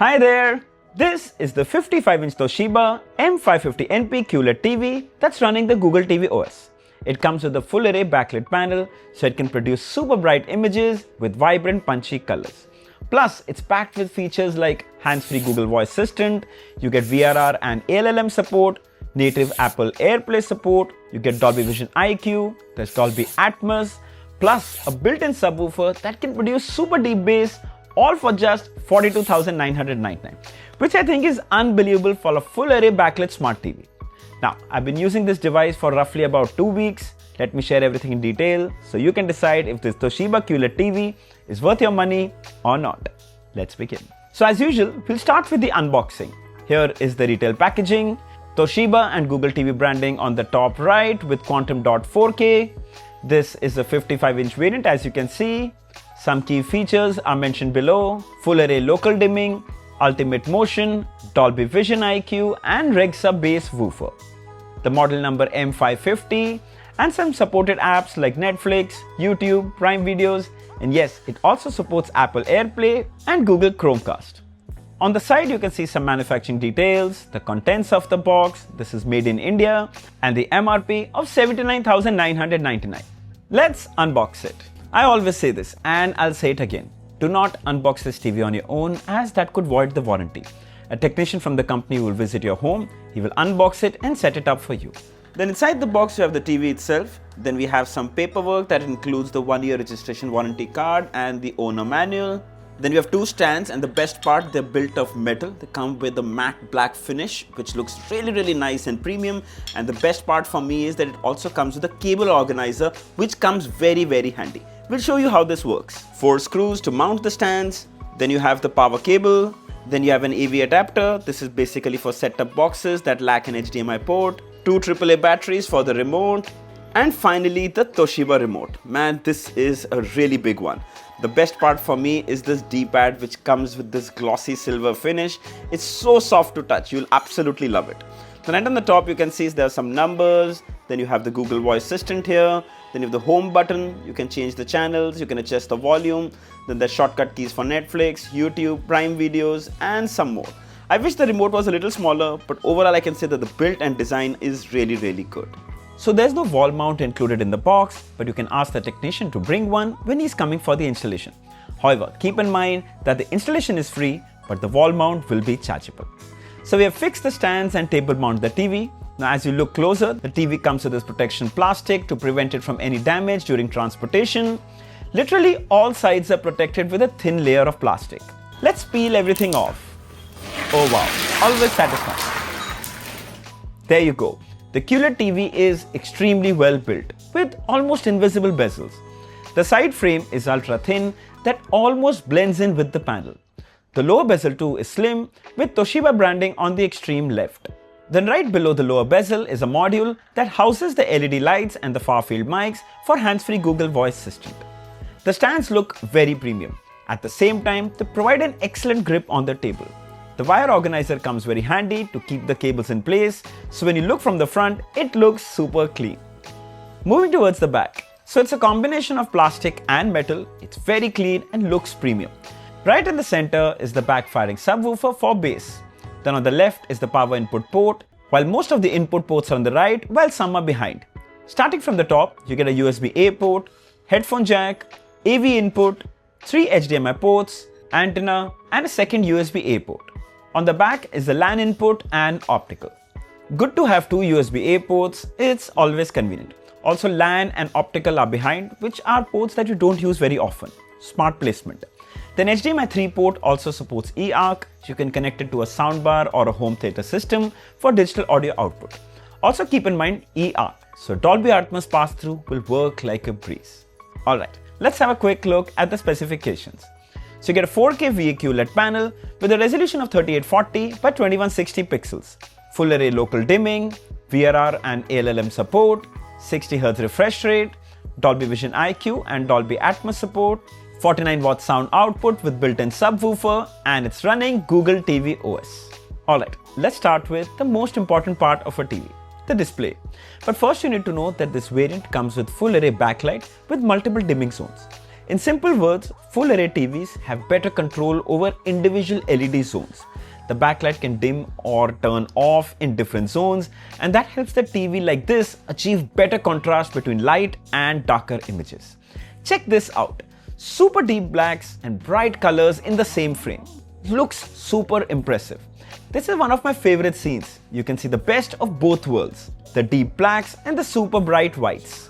Hi there! This is the 55-inch Toshiba M550NP QLED TV that's running the Google TV OS. It comes with a full array backlit panel so it can produce super bright images with vibrant punchy colors. Plus, it's packed with features like hands-free Google Voice Assistant, you get VRR and ALLM support, native Apple AirPlay support, you get Dolby Vision IQ, there's Dolby Atmos, plus a built-in subwoofer that can produce super deep bass, all for just $42,999, which I think is unbelievable for a full array backlit smart TV. Now, I've been using this device for roughly about 2 weeks. Let me share everything in detail so you can decide if this Toshiba QLED TV is worth your money or not. Let's begin. So as usual, we'll start with the unboxing. Here is the retail packaging, Toshiba and Google TV branding on the top right with Quantum Dot 4K. This is a 55-inch variant as you can see. Some key features are mentioned below: full array local dimming, ultimate motion, Dolby Vision IQ and Reg Sub bass woofer. The model number M550 and some supported apps like Netflix, YouTube, Prime Videos, and yes, it also supports Apple AirPlay and Google Chromecast. On the side you can see some manufacturing details, the contents of the box, this is made in India, and the MRP of $79,999. Let's unbox it. I always say this and I'll say it again. Do not unbox this TV on your own as that could void the warranty. A technician from the company will visit your home, he will unbox it and set it up for you. Then inside the box you have the TV itself. Then we have some paperwork that includes the 1-year registration warranty card and the owner manual. Then we have 2 stands, and the best part, they're built of metal. They come with a matte black finish which looks really nice and premium, and the best part for me is that it also comes with a cable organizer which comes very handy. We'll show you how this works. 4 screws to mount the stands, then you have the power cable, then you have an AV adapter. This is basically for set-top boxes that lack an HDMI port, 2 AAA batteries for the remote, and finally the Toshiba remote. Man, this is a really big one. The best part for me is this D-pad which comes with this glossy silver finish. It's so soft to touch, you'll absolutely love it. So right on the top you can see there are some numbers, then you have the Google Voice Assistant here, then you have the home button, you can change the channels, you can adjust the volume, then there's shortcut keys for Netflix, YouTube, Prime Videos and some more. I wish the remote was a little smaller, but overall I can say that the build and design is really good. So there's no wall mount included in the box, but you can ask the technician to bring one when he's coming for the installation. However, keep in mind that the installation is free, but the wall mount will be chargeable. So we have fixed the stands and table mount the TV. Now as you look closer, the TV comes with this protection plastic to prevent it from any damage during transportation. Literally all sides are protected with a thin layer of plastic. Let's peel everything off. Oh wow, always satisfying. There you go. The QLED TV is extremely well built with almost invisible bezels. The side frame is ultra thin that almost blends in with the panel. The lower bezel too is slim with Toshiba branding on the extreme left. Then right below the lower bezel is a module that houses the LED lights and the far field mics for hands-free Google Voice Assistant. The stands look very premium. At the same time, they provide an excellent grip on the table. The wire organizer comes very handy to keep the cables in place, so when you look from the front, it looks super clean. Moving towards the back. So it's a combination of plastic and metal, it's very clean and looks premium. Right in the center is the backfiring subwoofer for bass. Then on the left is the power input port, while most of the input ports are on the right, while some are behind. Starting from the top, you get a USB-A port, headphone jack, AV input, 3 HDMI ports, antenna, and a second USB-A port. On the back is the LAN input and optical. Good to have 2 USB-A ports, it's always convenient. Also LAN and optical are behind, which are ports that you don't use very often. Smart placement. Then HDMI 3 port also supports eARC, so you can connect it to a soundbar or a home theater system for digital audio output. Also keep in mind eARC, so Dolby Atmos pass-through will work like a breeze. Alright, let's have a quick look at the specifications. So you get a 4K VAQ LED panel with a resolution of 3840 by 2160 pixels, full array local dimming, VRR and ALLM support, 60Hz refresh rate, Dolby Vision IQ and Dolby Atmos support, 49 watt sound output with built-in subwoofer, and it's running Google TV OS. Alright, let's start with the most important part of a TV, the display. But first you need to know that this variant comes with full array backlight with multiple dimming zones. In simple words, full array TVs have better control over individual LED zones. The backlight can dim or turn off in different zones, and that helps the TV like this achieve better contrast between light and darker images. Check this out. Super deep blacks and bright colors in the same frame. Looks super impressive. This is one of my favorite scenes. You can see the best of both worlds, the deep blacks and the super bright whites.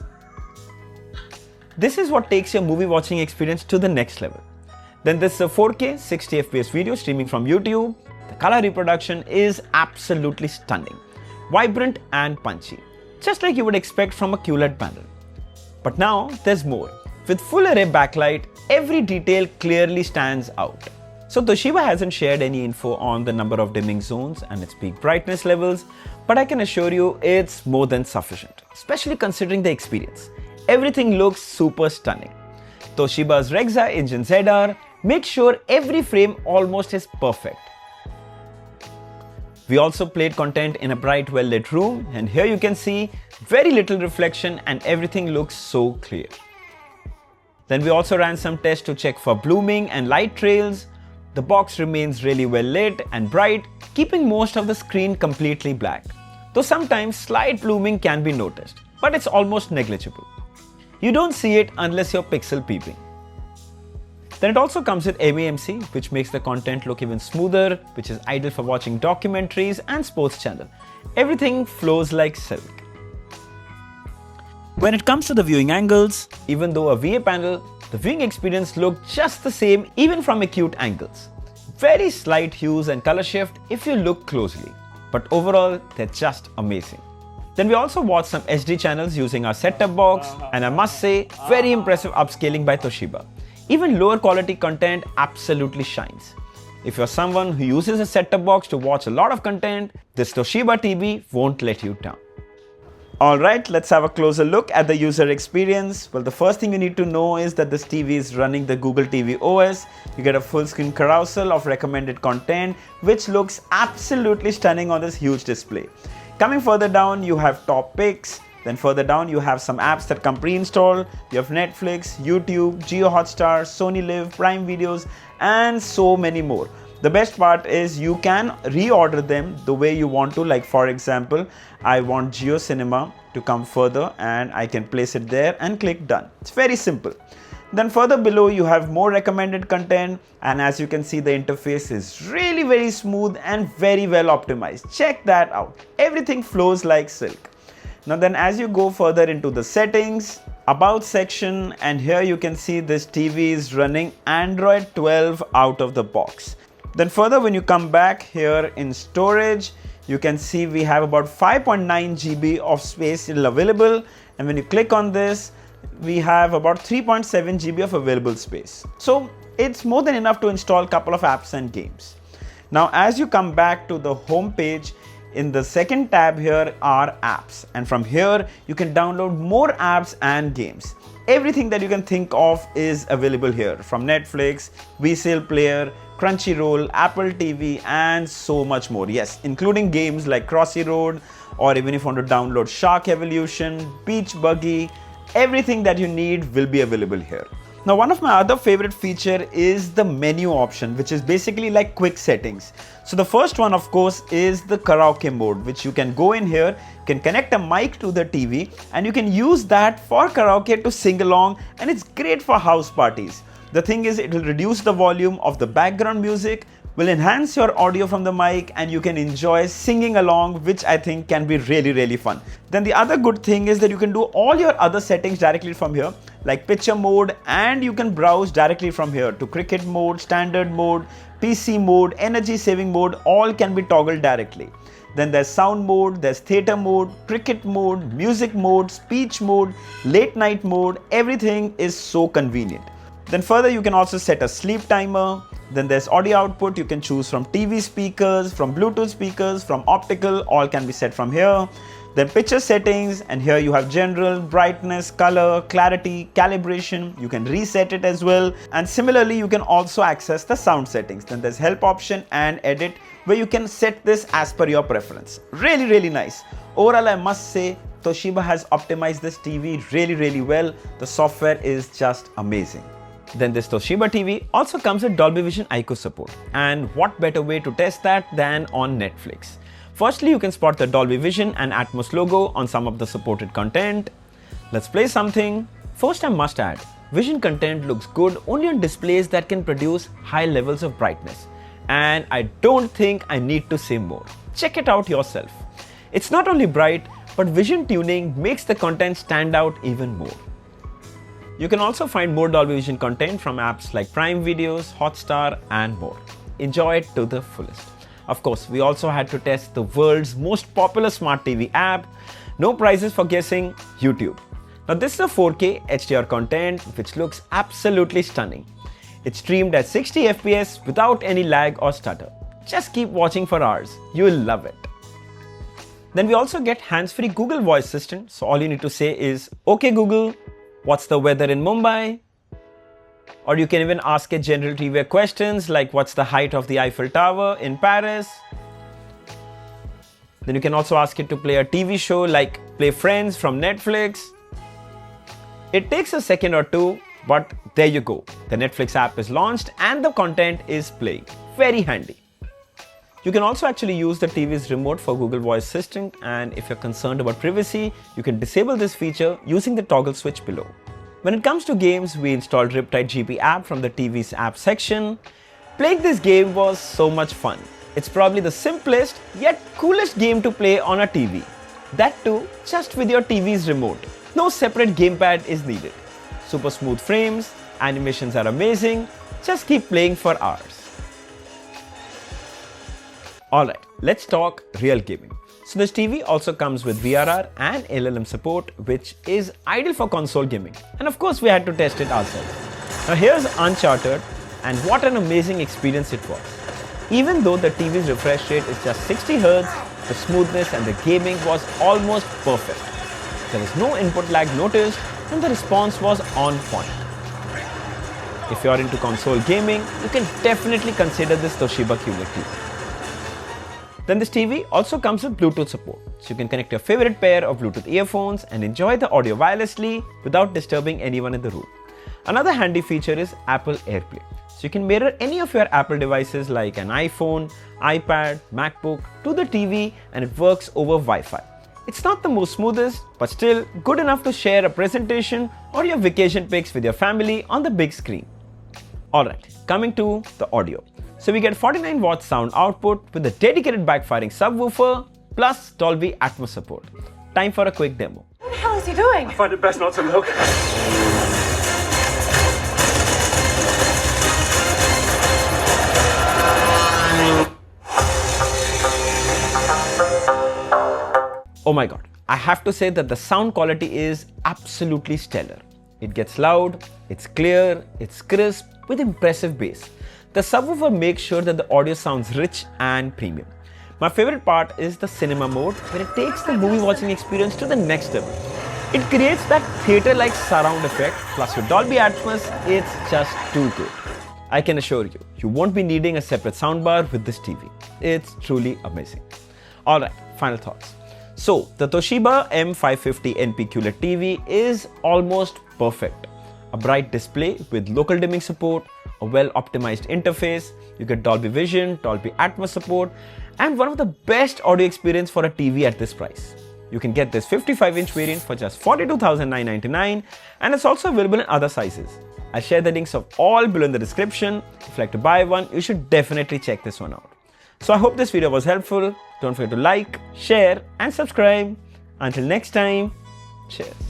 This is what takes your movie watching experience to the next level. Then this is a 4K 60 FPS video streaming from YouTube. The color reproduction is absolutely stunning, vibrant and punchy, just like you would expect from a QLED panel. But now there's more. With full array backlight, every detail clearly stands out. So Toshiba hasn't shared any info on the number of dimming zones and its peak brightness levels, but I can assure you it's more than sufficient, especially considering the experience. Everything looks super stunning. Toshiba's Rexa Engine ZR makes sure every frame almost is perfect. We also played content in a bright, well-lit room, and here you can see very little reflection and everything looks so clear. Then we also ran some tests to check for blooming and light trails. The box remains really well lit and bright, keeping most of the screen completely black. Though sometimes slight blooming can be noticed, but it's almost negligible. You don't see it unless you're pixel peeping. Then it also comes with MEMC, which makes the content look even smoother, which is ideal for watching documentaries and sports channel. Everything flows like silk. When it comes to the viewing angles, even though a VA panel, the viewing experience looked just the same even from acute angles. Very slight hues and color shift if you look closely, but overall they're just amazing. Then we also watched some HD channels using our set-top box, and I must say, very impressive upscaling by Toshiba. Even lower quality content absolutely shines. If you're someone who uses a set-top box to watch a lot of content, this Toshiba TV won't let you down. Alright, let's have a closer look at the user experience. Well, the first thing you need to know is that this TV is running the Google TV OS. You get a full screen carousel of recommended content, which looks absolutely stunning on this huge display. Coming further down, you have top picks. Then further down, you have some apps that come pre-installed. You have Netflix, YouTube, Jio Hotstar, Sony Live, Prime Videos, and so many more. The best part is you can reorder them the way you want to. Like for example, I want Jio Cinema to come further and I can place it there and click done. It's very simple. Then further below you have more recommended content, and as you can see the interface is really very smooth and very well optimized. Check that out. Everything flows like silk. Now then as you go further into the settings, about section, and here you can see this TV is running Android 12 out of the box. Then further when you come back here in storage, you can see we have about 5.9 GB of space still available, and when you click on this, we have about 3.7 GB of available space. So it's more than enough to install a couple of apps and games. Now as you come back to the home page, in the second tab here are apps, and from here you can download more apps and games. Everything that you can think of is available here, from Netflix, VSale Player, Crunchyroll, Apple TV, and so much more. Yes, including games like Crossy Road, or even if you want to download Shark Evolution, Beach Buggy, everything that you need will be available here. Now one of my other favorite feature is the menu option, which is basically like quick settings. So the first one of course is the karaoke mode, which you can go in here, can connect a mic to the TV, and you can use that for karaoke to sing along, and it's great for house parties. The thing is, it will reduce the volume of the background music, will enhance your audio from the mic, and you can enjoy singing along, which I think can be really fun. Then the other good thing is that you can do all your other settings directly from here, like picture mode, and you can browse directly from here to cricket mode, standard mode, PC mode, energy saving mode, all can be toggled directly. Then there's sound mode, there's theater mode, cricket mode, music mode, speech mode, late night mode, everything is so convenient. Then further you can also set a sleep timer. Then there's audio output, you can choose from TV speakers, from Bluetooth speakers, from optical, all can be set from here. Then picture settings, and here you have general, brightness, color, clarity, calibration. You can reset it as well. And similarly, you can also access the sound settings. Then there's help option and edit, where you can set this as per your preference. Really nice. Overall, I must say, Toshiba has optimized this TV really well. The software is just amazing. Then this Toshiba TV also comes with Dolby Vision IQ support. And what better way to test that than on Netflix? Firstly, you can spot the Dolby Vision and Atmos logo on some of the supported content. Let's play something. First, I must add, Vision content looks good only on displays that can produce high levels of brightness. And I don't think I need to say more. Check it out yourself. It's not only bright, but Vision tuning makes the content stand out even more. You can also find more Dolby Vision content from apps like Prime Videos, Hotstar and more. Enjoy it to the fullest. Of course, we also had to test the world's most popular smart TV app. No prizes for guessing, YouTube. Now this is a 4K HDR content which looks absolutely stunning. It's streamed at 60 FPS without any lag or stutter. Just keep watching for hours, you will love it. Then we also get hands-free Google voice assistant, so all you need to say is, "Okay Google, what's the weather in Mumbai?" Or you can even ask it general trivia questions like what's the height of the Eiffel Tower in Paris. Then you can also ask it to play a TV show like play Friends from Netflix. It takes a second or two, but there you go. The Netflix app is launched and the content is playing. Very handy. You can also actually use the TV's remote for Google Voice Assistant, and if you're concerned about privacy, you can disable this feature using the toggle switch below. When it comes to games, we installed Riptide GP app from the TV's app section. Playing this game was so much fun. It's probably the simplest yet coolest game to play on a TV. That too, just with your TV's remote. No separate gamepad is needed. Super smooth frames, animations are amazing. Just keep playing for hours. Alright, let's talk real gaming. So this TV also comes with VRR and LLM support, which is ideal for console gaming. And of course we had to test it ourselves. Now here's Uncharted, and what an amazing experience it was. Even though the TV's refresh rate is just 60 Hz, the smoothness and the gaming was almost perfect. There was no input lag noticed and the response was on point. If you're into console gaming, you can definitely consider this Toshiba QLED TV. Then this TV also comes with Bluetooth support, so you can connect your favorite pair of Bluetooth earphones and enjoy the audio wirelessly without disturbing anyone in the room. Another handy feature is Apple AirPlay, so you can mirror any of your Apple devices like an iPhone, iPad, MacBook to the TV and it works over Wi-Fi. It's not the most smoothest, but still good enough to share a presentation or your vacation pics with your family on the big screen. Alright, coming to the audio. So we get 49 watts sound output with a dedicated backfiring subwoofer plus Dolby Atmos support. Time for a quick demo. What the hell is he doing? I find it best not to look. Oh my god, I have to say that the sound quality is absolutely stellar. It gets loud, it's clear, it's crisp with impressive bass. The subwoofer makes sure that the audio sounds rich and premium. My favorite part is the cinema mode, where it takes the movie watching experience to the next level. It creates that theater-like surround effect, plus with Dolby Atmos, it's just too good. I can assure you, you won't be needing a separate soundbar with this TV. It's truly amazing. Alright, final thoughts. So, the Toshiba M550NP QLED TV is almost perfect. A bright display with local dimming support, a well-optimized interface, you get Dolby Vision, Dolby Atmos support, and one of the best audio experience for a TV at this price. You can get this 55-inch variant for just $42,999, and it's also available in other sizes. I'll share the links of all below in the description. If you'd like to buy one, you should definitely check this one out. So I hope this video was helpful. Don't forget to like, share, and subscribe. Until next time, cheers.